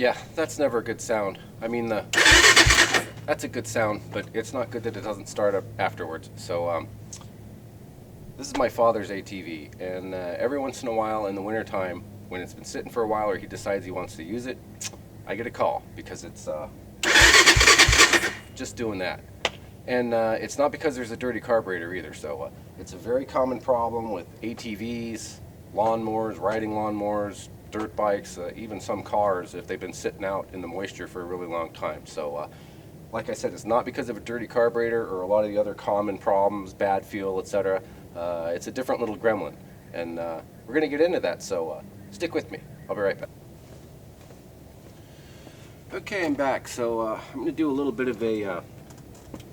Yeah, that's never a good sound. I mean, that's a good sound, but it's not good that it doesn't start up afterwards. So, this is my father's ATV, and every once in a while in the wintertime, when it's been sitting for a while or he decides he wants to use it, I get a call because it's just doing that. And it's not because there's a dirty carburetor either, so it's a very common problem with ATVs, lawnmowers, riding lawnmowers, dirt bikes, even some cars if they've been sitting out in the moisture for a really long time. So like I said, it's not because of a dirty carburetor or a lot of the other common problems, bad fuel, etc. It's a different little gremlin, and we're going to get into that, so stick with me. I'll be right back. Okay, I'm back. So I'm going to do a little bit of a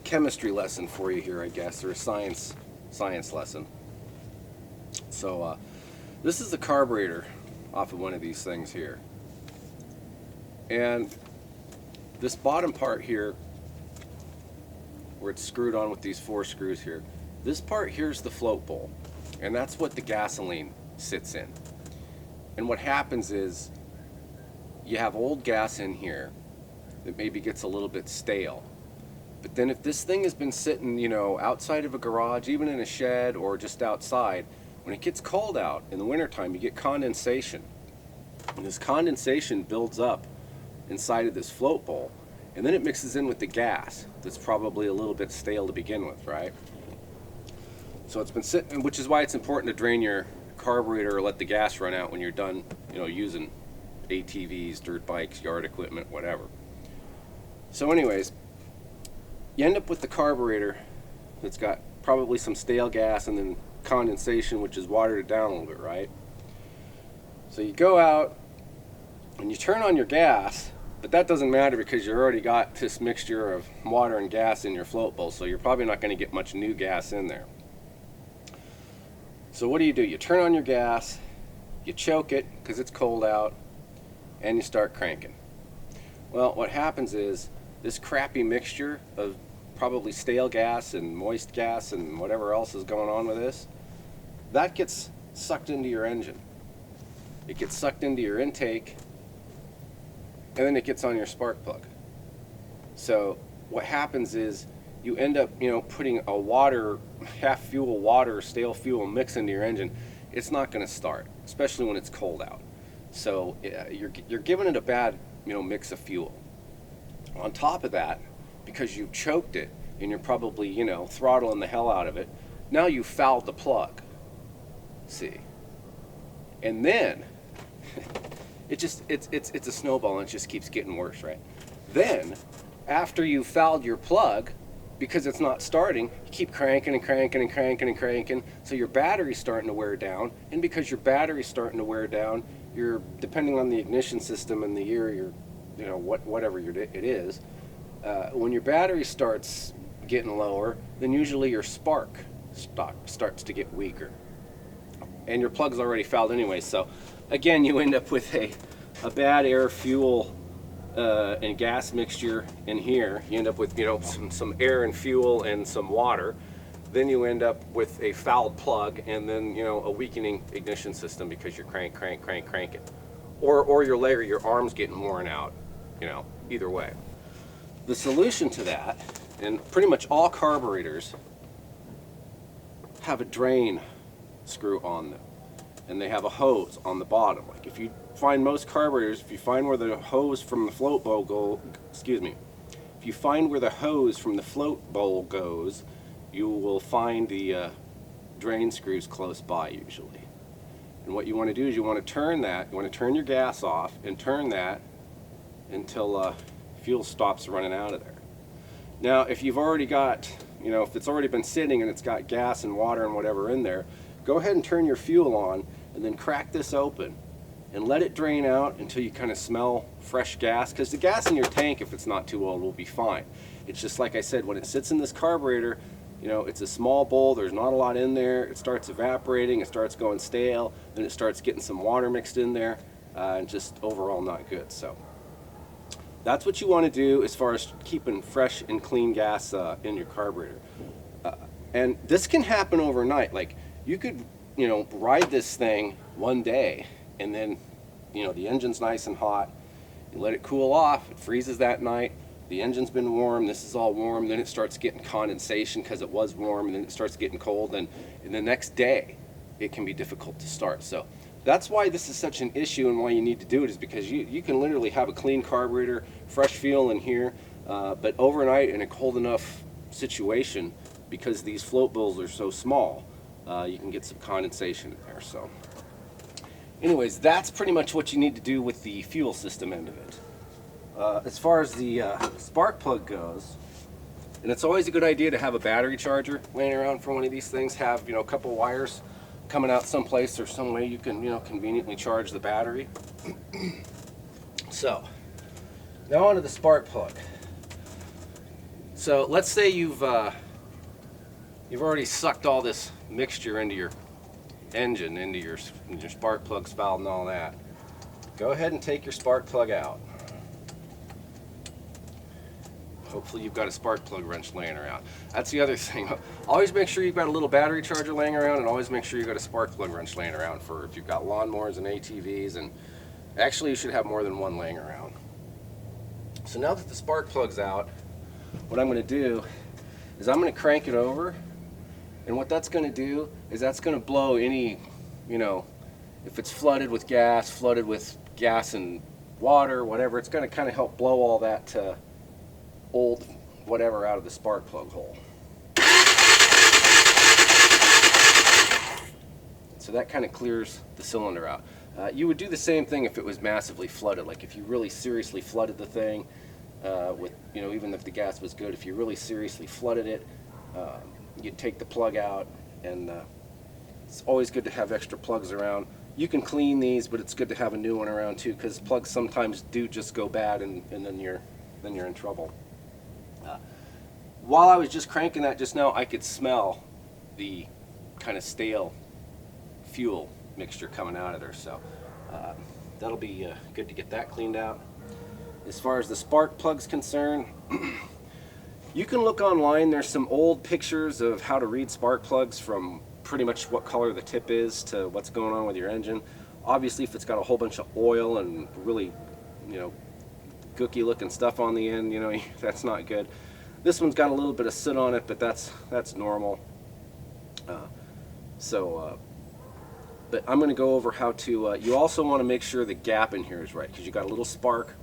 chemistry lesson for you here, I guess, or a science lesson. So this is the carburetor off of one of these things here, and this bottom part here where it's screwed on with these 4 screws here, this part here's the float bowl, and that's what the gasoline sits in. And what happens is you have old gas in here that maybe gets a little bit stale. But then if this thing has been sitting, you know, outside of a garage, even in a shed or just outside, when it gets cold out in the wintertime, you get condensation. And this condensation builds up inside of this float bowl, and then it mixes in with the gas that's probably a little bit stale to begin with, right? So it's been sitting, which is why it's important to drain your carburetor or let the gas run out when you're done, you know, using ATVs, dirt bikes, yard equipment, whatever. So anyways, you end up with the carburetor that's got probably some stale gas and then condensation, which has watered it down a little bit, right? So you go out and you turn on your gas, but that doesn't matter because you already got this mixture of water and gas in your float bowl, so you're probably not going to get much new gas in there. So what do? You turn on your gas, you choke it because it's cold out, and you start cranking. Well, what happens is this crappy mixture of probably stale gas and moist gas and whatever else is going on with this, that gets sucked into your engine. It gets sucked into your intake, and then it gets on your spark plug. So what happens is you end up, you know, putting a water, half fuel water, stale fuel mix into your engine. It's not going to start, especially when it's cold out. So you're giving it a bad, you know, mix of fuel. On top of that, because you've choked it and you're probably, you know, throttling the hell out of it, now you fouled the plug. See? And then it's a snowball, and it just keeps getting worse, right? Then after you fouled your plug, because it's not starting, you keep cranking and cranking and cranking and cranking, so your battery's starting to wear down, and because your battery's starting to wear down, you're, depending on the ignition system and the year you're, you know, whatever it is, when your battery starts getting lower, then usually your spark starts to get weaker, and your plug's already fouled anyway. So again, you end up with a bad air, fuel, and gas mixture in here. You end up with, you know, some air and fuel and some water. Then you end up with a fouled plug, and then, you know, a weakening ignition system because you're cranking. Or your arm's getting worn out, you know, either way. The solution to that, and pretty much all carburetors have a drain screw on them, and they have a hose on the bottom. Like if you find most carburetors, if you find where the hose from the float bowl if you find where the hose from the float bowl goes, you will find the drain screws close by usually. And what you want to do is you want to turn your gas off and turn that until fuel stops running out of there. Now if you've already got, you know, if it's already been sitting and it's got gas and water and whatever in there, go ahead and turn your fuel on and then crack this open and let it drain out until you kind of smell fresh gas, because the gas in your tank, if it's not too old, will be fine. It's just like I said, when it sits in this carburetor, you know, it's a small bowl, there's not a lot in there, it starts evaporating, it starts going stale, then it starts getting some water mixed in there, and just overall not good. So that's what you want to do as far as keeping fresh and clean gas in your carburetor. And this can happen overnight. Like you could, you know, ride this thing one day, and then, you know, the engine's nice and hot, You let it cool off, it freezes that night, the engine's been warm, this is all warm, then it starts getting condensation because it was warm, and then it starts getting cold, and the next day it can be difficult to start. So that's why this is such an issue, and why you need to do it is because you can literally have a clean carburetor, fresh fuel in here, but overnight in a cold enough situation, because these float bowls are so small, you can get some condensation in there. So anyways, that's pretty much what you need to do with the fuel system end of it. As far as the spark plug goes, and it's always a good idea to have a battery charger laying around for one of these things. Have, a couple wires coming out someplace or some way you can, conveniently charge the battery. So now onto the spark plug. So let's say you've already sucked all this mixture into your engine, into your spark plug valve and all that. Go ahead and take your spark plug out. Hopefully you've got a spark plug wrench laying around. That's the other thing. Always make sure you've got a little battery charger laying around, and always make sure you've got a spark plug wrench laying around for if you've got lawnmowers and ATVs, and actually you should have more than one laying around. So now that the spark plug's out, what I'm going to do is I'm going to crank it over, and what that's going to do is that's going to blow any, if it's flooded with gas and water, whatever, it's going to kind of help blow all that old whatever out of the spark plug hole. So that kind of clears the cylinder out. You would do the same thing if it was massively flooded, like if you really seriously flooded the thing with, even if the gas was good, if you really seriously flooded it, you'd take the plug out, and it's always good to have extra plugs around. You can clean these, but it's good to have a new one around too, because plugs sometimes do just go bad, and then you're in trouble. While I was just cranking that just now, I could smell the kind of stale fuel mixture coming out of there, so that'll be good to get that cleaned out. As far as the spark plug's concerned, you can look online. There's some old pictures of how to read spark plugs, from pretty much what color the tip is to what's going on with your engine. Obviously, if it's got a whole bunch of oil and really, gooky looking stuff on the end, that's not good. This one's got a little bit of soot on it, but that's normal. But I'm going to go over how to, you also want to make sure the gap in here is right, because you got a little spark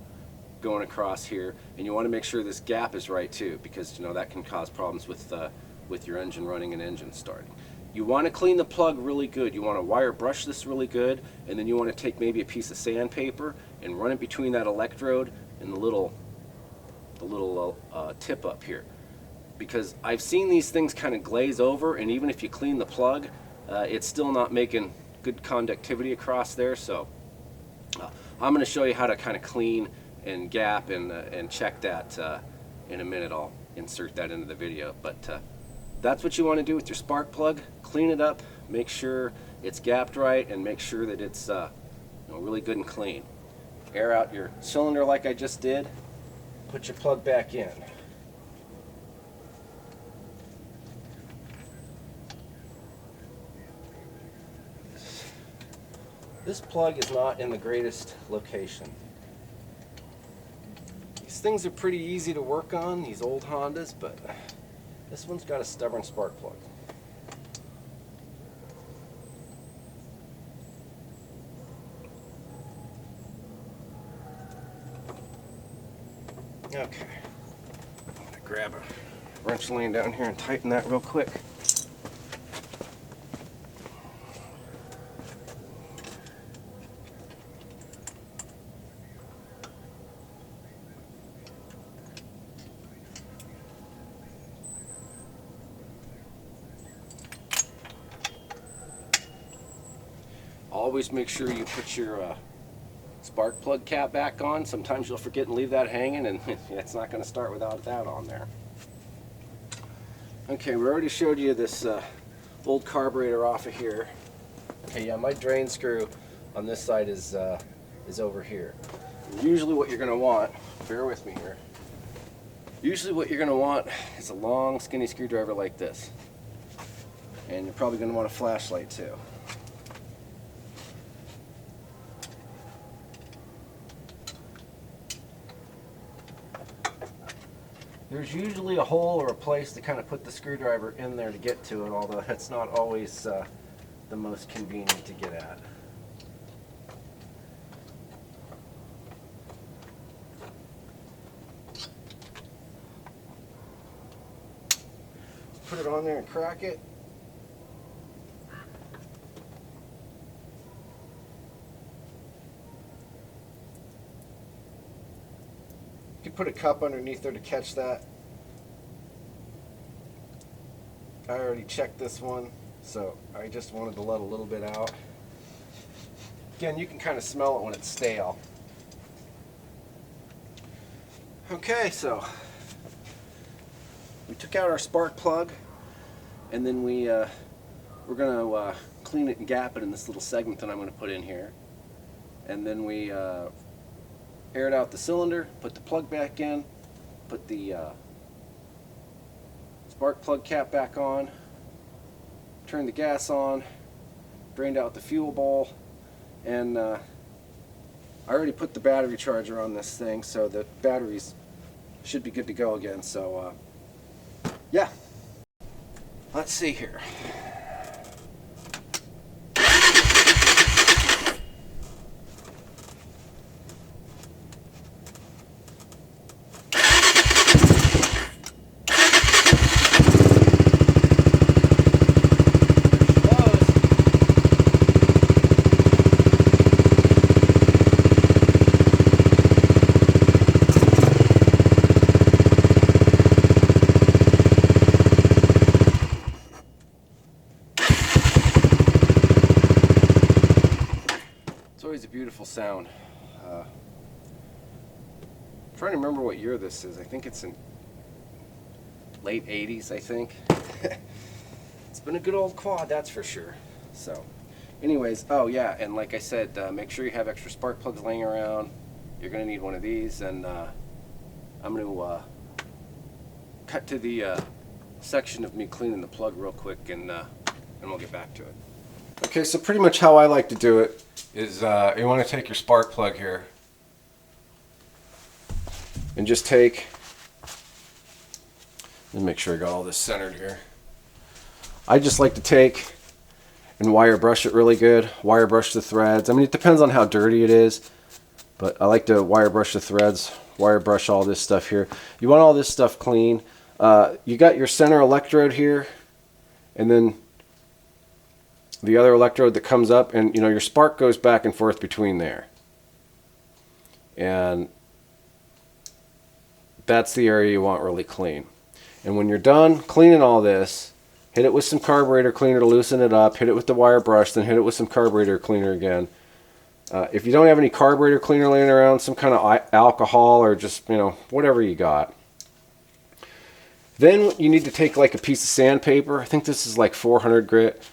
going across here, and you want to make sure this gap is right too, because that can cause problems with your engine running and engine starting. You want to clean the plug really good. You want to wire brush this really good, and then you want to take maybe a piece of sandpaper and run it between that electrode and the little tip up here, because I've seen these things kind of glaze over, and even if you clean the plug, it's still not making good conductivity across there. So I'm going to show you how to kind of clean and gap and check that in a minute. I'll insert that into the video, but that's what you want to do with your spark plug. Clean it up, make sure it's gapped right, and make sure that it's really good and clean. Air out your cylinder like I just did. Put your plug back in. This plug is not in the greatest location. These things are pretty easy to work on, these old Hondas, but this one's got a stubborn spark plug. Okay, I'm going to grab a wrench laying down here and tighten that real quick. Always make sure you put your spark plug cap back on. Sometimes you'll forget and leave that hanging, and it's not going to start without that on there. Okay, we already showed you this old carburetor off of here. Okay, yeah, my drain screw on this side is over here. And usually what you're going to want, bear with me here, usually what you're going to want is a long skinny screwdriver like this. And you're probably going to want a flashlight too. There's usually a hole or a place to kind of put the screwdriver in there to get to it, although it's not always the most convenient to get at. Put it on there and crack it. You could put a cup underneath there to catch that. I already checked this one, so I just wanted to let a little bit out. Again, you can kind of smell it when it's stale. Okay, so we took out our spark plug, and then we're going to clean it and gap it in this little segment that I'm going to put in here. And then we aired out the cylinder, put the plug back in, put the spark plug cap back on, turned the gas on, drained out the fuel bowl, and I already put the battery charger on this thing, so the batteries should be good to go again. So yeah, let's see here. Always a beautiful sound. I'm trying to remember what year this is. I think it's in late 80s, I think. It's been a good old quad, that's for sure. So anyways, oh yeah, and like I said, make sure you have extra spark plugs laying around. You're going to need one of these, and I'm going to cut to the section of me cleaning the plug real quick, and we'll get back to it. Okay, so pretty much how I like to do it is you want to take your spark plug here and just take, let me make sure I got all this centered here. I just like to take and wire brush it really good, wire brush the threads. I mean, it depends on how dirty it is, but I like to wire brush the threads, wire brush all this stuff here. You want all this stuff clean. You got your center electrode here, and then the other electrode that comes up, and you know your spark goes back and forth between there, and that's the area you want really clean. And when you're done cleaning all this, hit it with some carburetor cleaner to loosen it up, hit it with the wire brush, then hit it with some carburetor cleaner again. If you don't have any carburetor cleaner laying around, some kind of alcohol or just, you know, whatever you got, then you need to take like a piece of sandpaper. I think this is like 400 grit.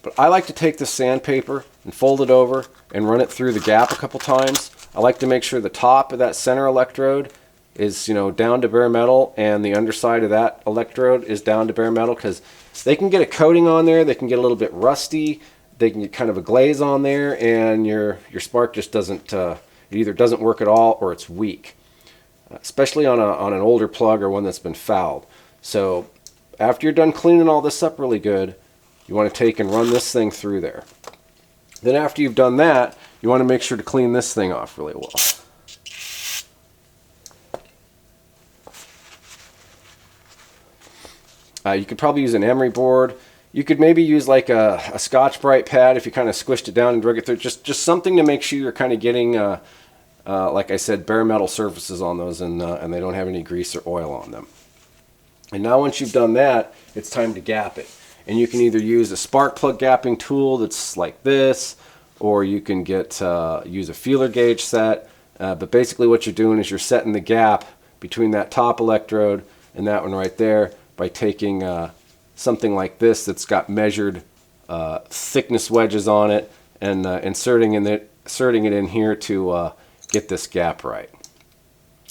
But I like to take this sandpaper and fold it over and run it through the gap a couple times. I like to make sure the top of that center electrode is, you know, down to bare metal, and the underside of that electrode is down to bare metal, because they can get a coating on there, they can get a little bit rusty, they can get kind of a glaze on there, and your spark just doesn't, it either doesn't work at all or it's weak, especially on an older plug or one that's been fouled. So after you're done cleaning all this up really good, you want to take and run this thing through there. Then after you've done that, you want to make sure to clean this thing off really well. You could probably use an emery board. You could maybe use like a Scotch-Brite pad if you kind of squished it down and drug it through. Just something to make sure you're kind of getting, like I said, bare metal surfaces on those, and they don't have any grease or oil on them. And now once you've done that, it's time to gap it. And you can either use a spark plug gapping tool that's like this, or you can get use a feeler gauge set. But basically what you're doing is you're setting the gap between that top electrode and that one right there by taking something like this that's got measured thickness wedges on it, and inserting it in here to get this gap right.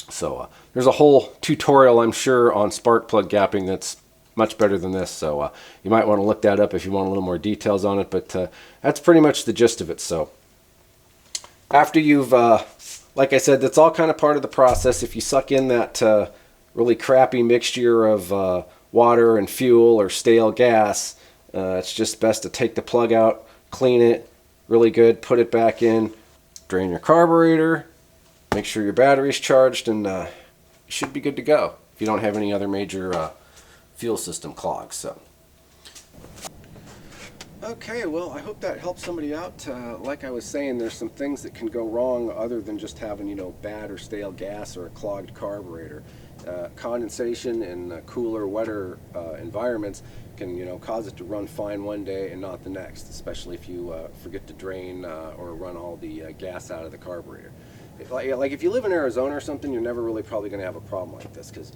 So there's a whole tutorial, I'm sure, on spark plug gapping that's much better than this, so you might want to look that up if you want a little more details on it, but that's pretty much the gist of it. So after you've like I said, that's all kind of part of the process. If you suck in that really crappy mixture of water and fuel or stale gas, it's just best to take the plug out, clean it really good, put it back in, drain your carburetor, make sure your battery's charged, and you should be good to go if you don't have any other major fuel system clogs. So. Okay, well, I hope that helps somebody out. Like I was saying, there's some things that can go wrong other than just having, bad or stale gas or a clogged carburetor. Condensation in cooler, wetter environments can, cause it to run fine one day and not the next, especially if you forget to drain or run all the gas out of the carburetor. Like if you live in Arizona or something, you're never really probably going to have a problem like this, because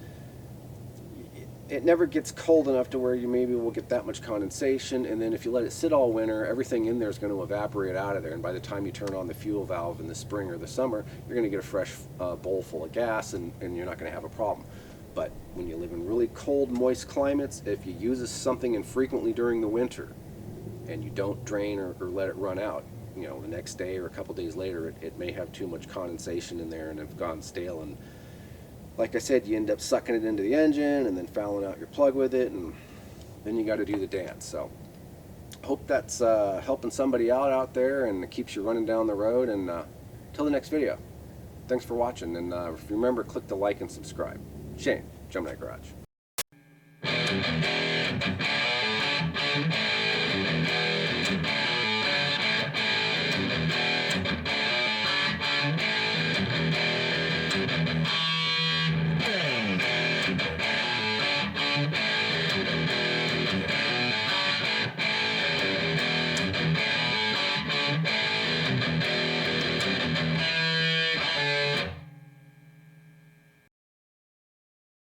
it never gets cold enough to where you maybe will get that much condensation, and then if you let it sit all winter, everything in there is going to evaporate out of there, and by the time you turn on the fuel valve in the spring or the summer, you're going to get a fresh bowl full of gas, and you're not going to have a problem. But when you live in really cold, moist climates, if you use something infrequently during the winter and you don't drain or let it run out, the next day or a couple days later, it may have too much condensation in there and have gone stale, and like I said, you end up sucking it into the engine and then fouling out your plug with it, and then you got to do the dance. So hope that's helping somebody out there and it keeps you running down the road. And till the next video, thanks for watching, and if you remember, click the like and subscribe. Shane, Gemini Garage.